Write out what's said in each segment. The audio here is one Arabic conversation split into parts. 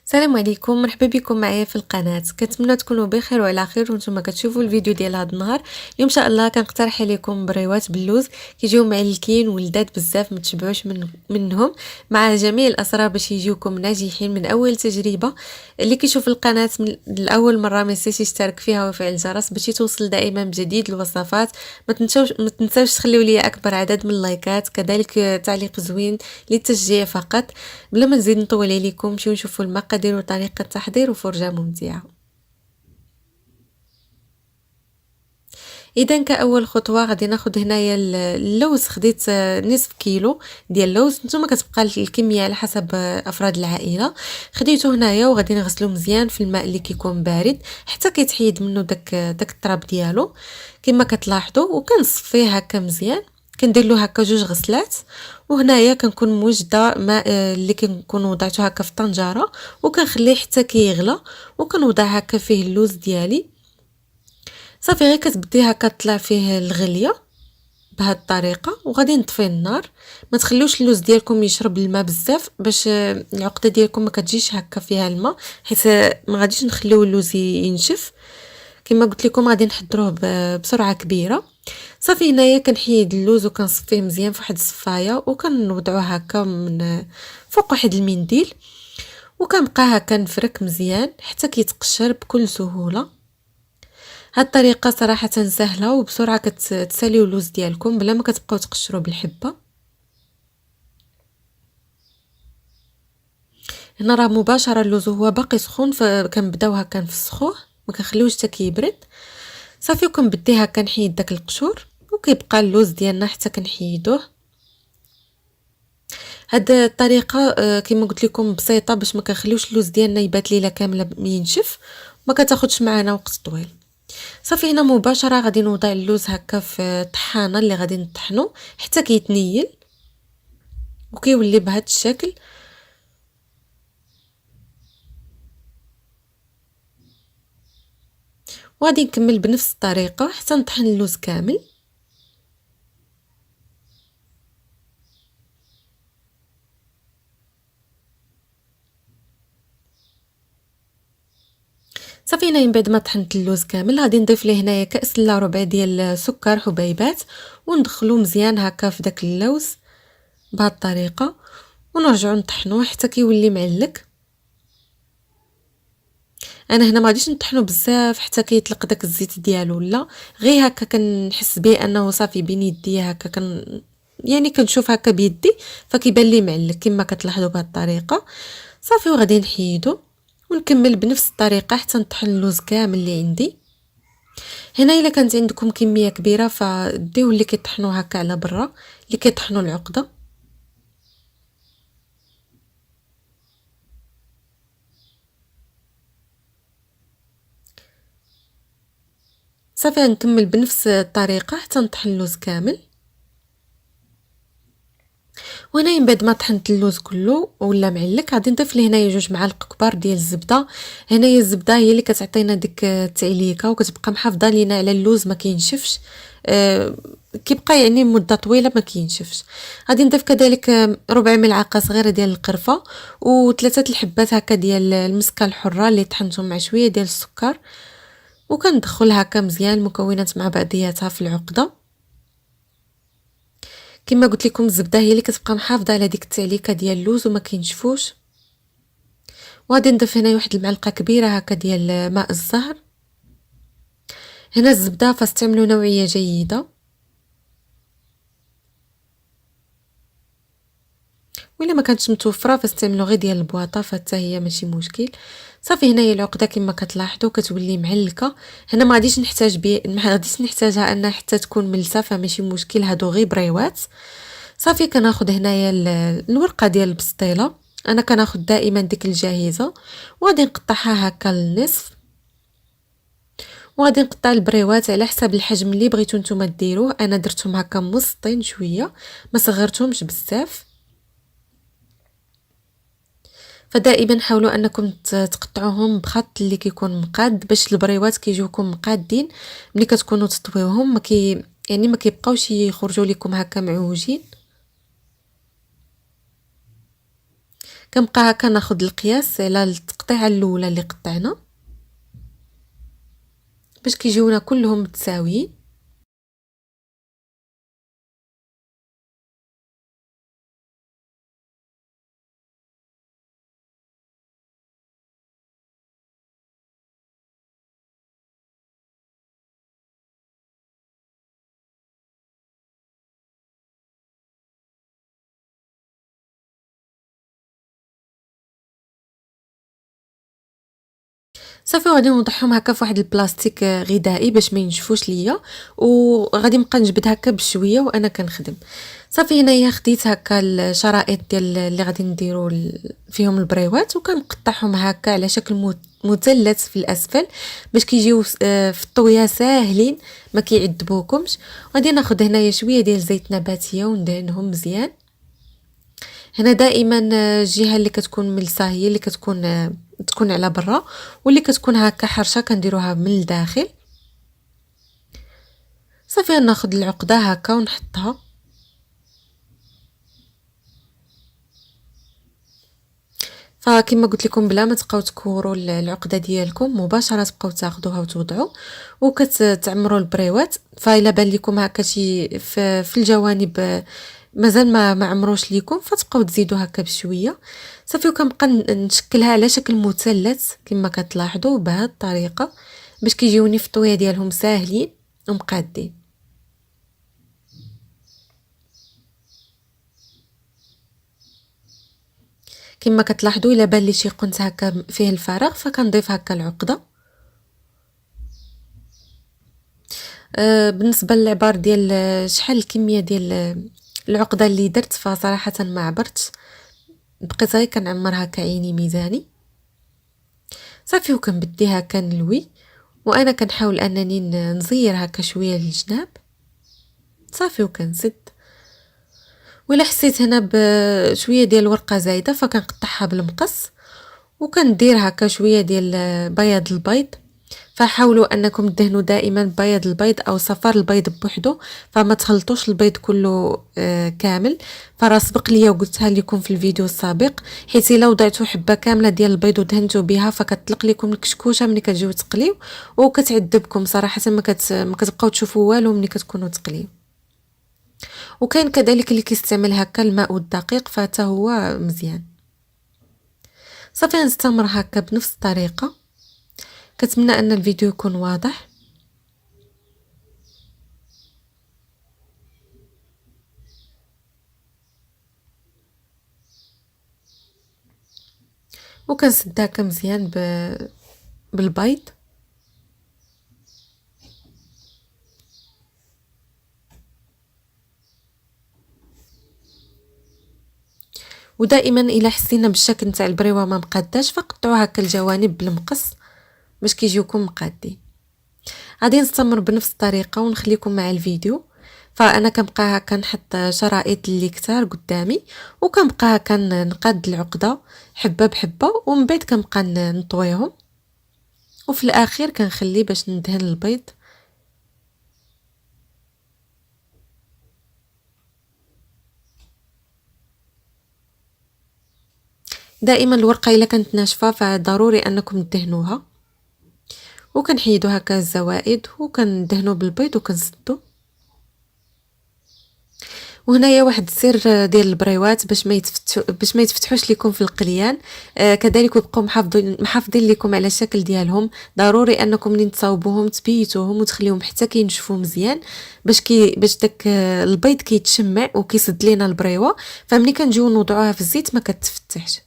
السلام عليكم، مرحبا بكم معايا في القناه. كنتمنى تكونوا بخير وعلى خير وانتم كتشوفوا الفيديو ديال هذا النهار. اليوم ان شاء الله كنقترح عليكم بريوات باللوز كيجيو معلكين ولذاذ بزاف، ما تشبعوش منهم، مع جميع الاسرار باش يجيوكم ناجحين من اول تجربه. اللي كيشوف القناه من الاول مره ما ينساش يشترك فيها ويفعل الجرس باش توصل دائما بجديد الوصفات. ما تنساوش تخليوا لي اكبر عدد من اللايكات، كذلك تعليق زوين للتشجيع فقط. بلا ما نزيد نطول عليكم، نمشيو نشوفوا المقادير وطريقه التحضير وفرجه ممتعه. اذا كاول خطوه غادي ناخذ هنايا اللوز. خديت نصف كيلو ديال اللوز، نتوما كتبقى الكميه على حسب افراد العائله. خديته هنايا وغادي نغسلو مزيان في الماء اللي كيكون بارد حتى كيتحيد منه داك التراب ديالو كما كتلاحظوا، وكنصفيه هكا مزيان. كندير له هكا جوج غسلات، وهنايا كنكون موجده ماء اللي كنكون وضعته هكا في طنجره، وكنخليه حتى كيغلى، وكنوضع هكا فيه اللوز ديالي. صافي غير كتبدي هكا طلع فيه الغليه بهذه الطريقه، وغادي نطفي النار. ما تخلوش اللوز ديالكم يشرب الماء بزاف باش العقده ديالكم ما كتجيش هكا فيها الماء، حيت ما غاديش نخليو اللوز ينشف. كما قلت لكم غادي نحضروه بسرعه كبيره. صافي هنايا كنحيد اللوز وكنصفيه مزيان في واحد الصفايه، وكنوضعوه هكا من فوق واحد المنديل، وكنبقى هكا نفرك مزيان حتى كيتقشر بكل سهوله. هاد الطريقه صراحه سهله وبسرعه كتساليو اللوز ديالكم بلا ما كتبقاو تقشروا بالحبه. هنا راه مباشره اللوز هو باقي سخون، فكنبداو هكا نفسخوه، ما كنخليوش حتى كيبرد. صافي وكنبدي هكا نحيد داك القشور، وكيبقى اللوز ديالنا حتى كنحيدوه. هاد الطريقه كما قلت لكم بسيطه باش ما كنخليوش اللوز ديالنا يبات ليله كامله ينشف، ما كتاخذش معنا وقت طويل. صافي هنا مباشره غادي نوضع اللوز هكا في الطحانه اللي غادي نطحنو حتى كيتنيل وكيولي بهذا الشكل. وغادي نكمل بنفس الطريقه حتى نطحن اللوز كامل. صافي هنا من بعد ما طحنت اللوز كامل غادي نضيف ليه هنايا كاس الا ربع ديال سكر حبيبات، وندخلو مزيان هكا في داك اللوز بهذه الطريقه، ونرجعو نطحنوه حتى كيولي معلك. انا هنا ما غاديش نطحنو بزاف حتى كيطلق داك الزيت ديالو، لا غير هكا كنحس به انه صافي بين يدي هكا يعني كنشوف هكا بيدي فكيبان لي معلك كما كتلاحظوا بهذه الطريقه. صافي وغادي نحيدو ونكمل بنفس الطريقه حتى نطحن اللوز كامل اللي عندي. هنا الا كانت عندكم كميه كبيره فديو اللي كيطحنوا هكا على برا، اللي كيطحنوا العقده. صافي نكمل بنفس الطريقه حتى نطحن اللوز كامل. وهنا من بعد ما طحنت اللوز كله ولا معلك غادي نضيف ليه هنايا جوج معالق كبار ديال الزبده. هنايا الزبده هي اللي كتعطينا ديك التعليكه وكتبقى محافظه لينا على اللوز ما كينشفش. كيبقى يعني مده طويله ما كينشفش. غادي نضيف كذلك ربع ملعقه صغيره ديال القرفه، وثلاثه الحبات هكا ديال المسكه الحره اللي طحنتهم مع شويه ديال السكر، وكندخل هكا مزيان المكونات مع بعضياتها في العقده. كما قلت لكم الزبده هي اللي كتبقى محافظه على ديك التعليكه ديال اللوز وما كينشفوش. وغادي نضيف هنا واحد المعلقه كبيره هكا ديال ماء الزهر. هنا الزبده فاستعملوا نوعيه جيده، ولا ما كانتش متوفره فاستعملوا غير ديال البواطه فحتى هي ماشي مشكل. صافي هنايا العقده كما كتلاحظوا كتولي معلكه. هنا ما غاديش نحتاجها انها حتى تكون ملسه، فماشي مشكل، هادو غير بريوات. صافي كناخذ هنايا الورقه ديال البسطيله. انا كناخذ دائما ديك الجاهزه، وغادي نقطعها هكا للنصف، وغادي نقطع البريوات على حسب الحجم اللي بغيتو نتوما ديروه. انا درتهم هكا مبسطين شويه، ما صغرتهمش بزاف. فدائما حاولوا انكم تقطعوهم بخط اللي كيكون مقاد باش البريوات كيجيوكم مقادين ملي كتكونوا تطويوهم، يعني ما كيبقاوش يخرجوا لكم هكا معوجين. كنبقى هكا ناخذ القياس على التقطيعه الاولى اللي قطعنا باش كيجيونا كلهم متساويين. صافي غادي نوضعهم هكا في واحد البلاستيك غذائي باش ما ينشفوش ليا، وغادي نبقى نجبد هكا بشويه وانا كنخدم. صافي هنايا خديت هكا الشرائط ديال اللي غادي نديرو فيهم البريوات، وكنقطعهم هكا على شكل مثلث في الاسفل باش كيجيو في الطويه ساهلين ما كيعذبوكمش. غادي ناخذ هنايا شويه ديال زيت نباتيه وندهنهم مزيان. هنا دائما الجهه اللي كتكون ملسه هي اللي تكون على برا، واللي كتكون هكا حرشه كنديروها من الداخل. صافي ناخذ العقده هكا ونحطها، فكما قلت لكم بلا ما تبقاو تكوروا العقده ديالكم مباشره تبقاو تاخذوها وتوضعوا وكتعمروا البريوات. فالا بان لكم هكا شي في الجوانب مازال ما عمروش ليكم فتبقاو تزيدوا هكا بشويه. صافي وكنبقى نشكلها على شكل مثلث كما كتلاحظوا بهذه الطريقه باش كيجيوني في الطويه ديالهم ساهلين ومقادين. كما كتلاحظوا الا بان لي شي قنت هكا فيه الفراغ فكنضيف هكا العقده. بالنسبه للعبار ديال شحال الكميه ديال العقده اللي درت فصراحه ما عبرتش، بقيت غير كنعمرها كعيني ميزاني. صافي وكنبدي هكا نلوي وانا كنحاول انني نزير هكا شويه للجناب. صافي وكنسد، ولا حسيت هنا بشويه ديال الورقه زايده فكنقطعها بالمقص وكندير هكا شويه ديال بياض البيض. فحاولوا انكم تدهنوا دائما بياض البيض او صفار البيض بوحدو، فما تخلطوش البيض كله كامل. فرا سبق ليا وقلتها لكم في الفيديو السابق، حيت الا وضعتوا حبه كامله ديال البيض ودهنتوا بها فكتطلق لكم الكشكوشه ملي كتجيو تقليو وكتعذبكم صراحه ما كتبقاو تشوفوا والو ملي كتكونوا تقليو. وكاين كذلك اللي كيستعمل هكا الماء والدقيق فتا هو مزيان. صافي نستمر هكا بنفس الطريقه. كتمنى ان الفيديو يكون واضح. وكنسد هكا مزيان بالبيض. ودائما الا حسينا بالشكل نتاع البريوه ما مقاداش فقطعوا هكا الجوانب بالمقص باش كيجيوكم مقادين. غادي نستمر بنفس الطريقه ونخليكم مع الفيديو. فانا كنبقى هكا نحط شرائط اللي كتار قدامي وكنبقى هكا نقاد العقده حبه بحبه ومن بعد كنبقى نطويهم، وفي الاخير كنخلي باش ندهن البيض. دائما الورقه الا كانت ناشفه فضروري انكم تدهنوها. وكنحيدوا هكا الزوائد وكندهنوا بالبيض وكنسدوا. وهنايا واحد السر ديال البريوات باش ما يتفتحوش لكم في القليان. كذلك يبقوا محافظين لكم على الشكل ديالهم. ضروري انكم ملي تصاوبوهم تبيتوهم وتخليهم حتى كينشفوا مزيان باش داك البيض كيتشمع وكيسد لينا البريوه. فملي كنجيو نوضعوها في الزيت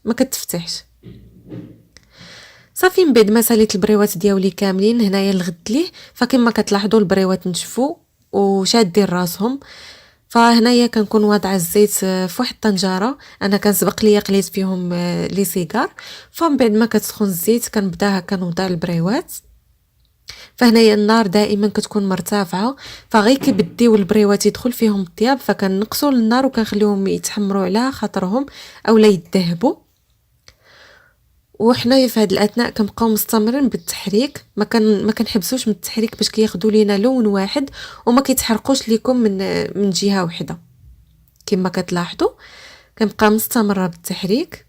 ما كتفتحش. صافي من بعد ما ساليت البريوات ديالي كاملين هنايا الغد ليه، فكما كتلاحظوا البريوات نشفوا وشادين راسهم. فهنايا كنكون واضعه الزيت في واحد الطنجره. انا كنسبق ليا قليت فيهم لي سيجار. فمن بعد ما كتسخن الزيت كنبدا هكا نوضع البريوات. فهنايا النار دائما كتكون مرتفعه، فغير كيبديو البريوات يدخل فيهم الطياب فكنقصوا النار وكنخليهم يتحمروا على خاطرهم اولا يذهبوا. وحنايا في هذا الاثناء كنبقاو مستمرين بالتحريك، ما كنحبسوش من التحريك باش كياخذوا لينا لون واحد وما كيتحرقوش لكم من جهه واحده. كما كتلاحظوا كنبقى مستمره بالتحريك.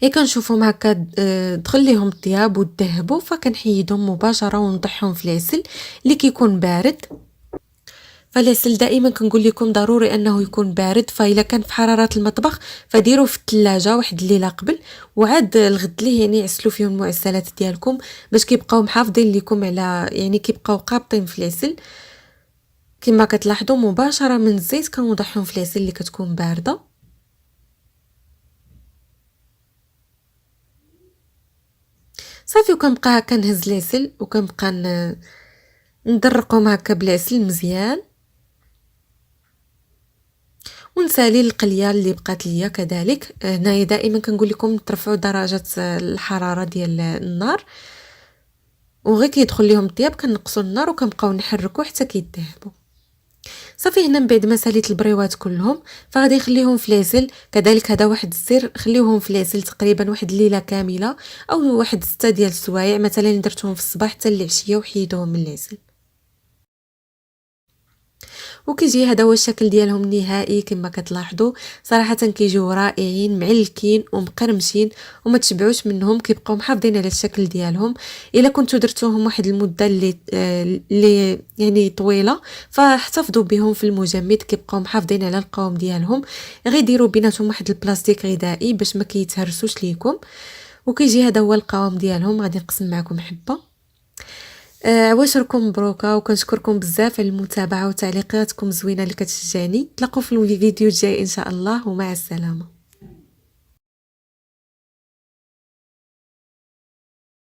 كنشوفهم هكا دخل ليهم الطياب وذهبوا، فكنحيدهم مباشره ونطيحهم في العسل اللي كيكون بارد. فالعسل دائما كنقول لكم ضروري انه يكون بارد، فإلا كان في حراره المطبخ فديروه في الثلاجه واحد الليله قبل، وعاد الغد ليه يعني عسلوا فيهم المعسلات ديالكم باش كيبقاو محافظين لكم على يعني كيبقاو قابطين في العسل. كما كتلاحظوا مباشره من الزيت كنوضعهم في العسل اللي كتكون بارده. صافي وكنبقى هكا نهز العسل وكنبقى ندرقهم هكا بالعسل مزيان، ونسالي القليه اللي بقات ليا كذلك. هنايا دائما كنقول لكم ترفعوا درجه الحراره ديال النار، وغير كيدخل ليهم الطياب كنقصوا النار وكنبقاو نحركوا حتى كيذهبوا. صافي هنا من بعد ما ساليت البريوات كلهم فغادي نخليهم في العسل. كذلك هذا واحد السر، خليوهم في العسل تقريبا واحد الليله كامله او واحد 6 ديال السوايع، مثلا درتهم في الصباح حتى العشيه وحيدوهم من العسل. وكيجي هذا هو الشكل ديالهم النهائي كما كتلاحظوا. صراحه كيجيو رائعين معلكين ومقرمشين وما تشبعوش منهم، كيبقاو محافظين على الشكل ديالهم. الا كنتو درتوهم واحد المده اللي يعني طويله فاحتفظوا بهم في المجمد، كيبقاو محافظين على القوام ديالهم. غير ديروا بيناتهم واحد البلاستيك غذائي باش ما كيتهرسوش ليكم. وكيجي هذا هو القوام ديالهم. غادي نقسم معكم حبه. عواشركم مبروكه، وكنشكركم بزاف على المتابعه وتعليقاتكم زوينه اللي كتشجعني. تلاقوا في الفيديو الجاي ان شاء الله، ومع السلامه.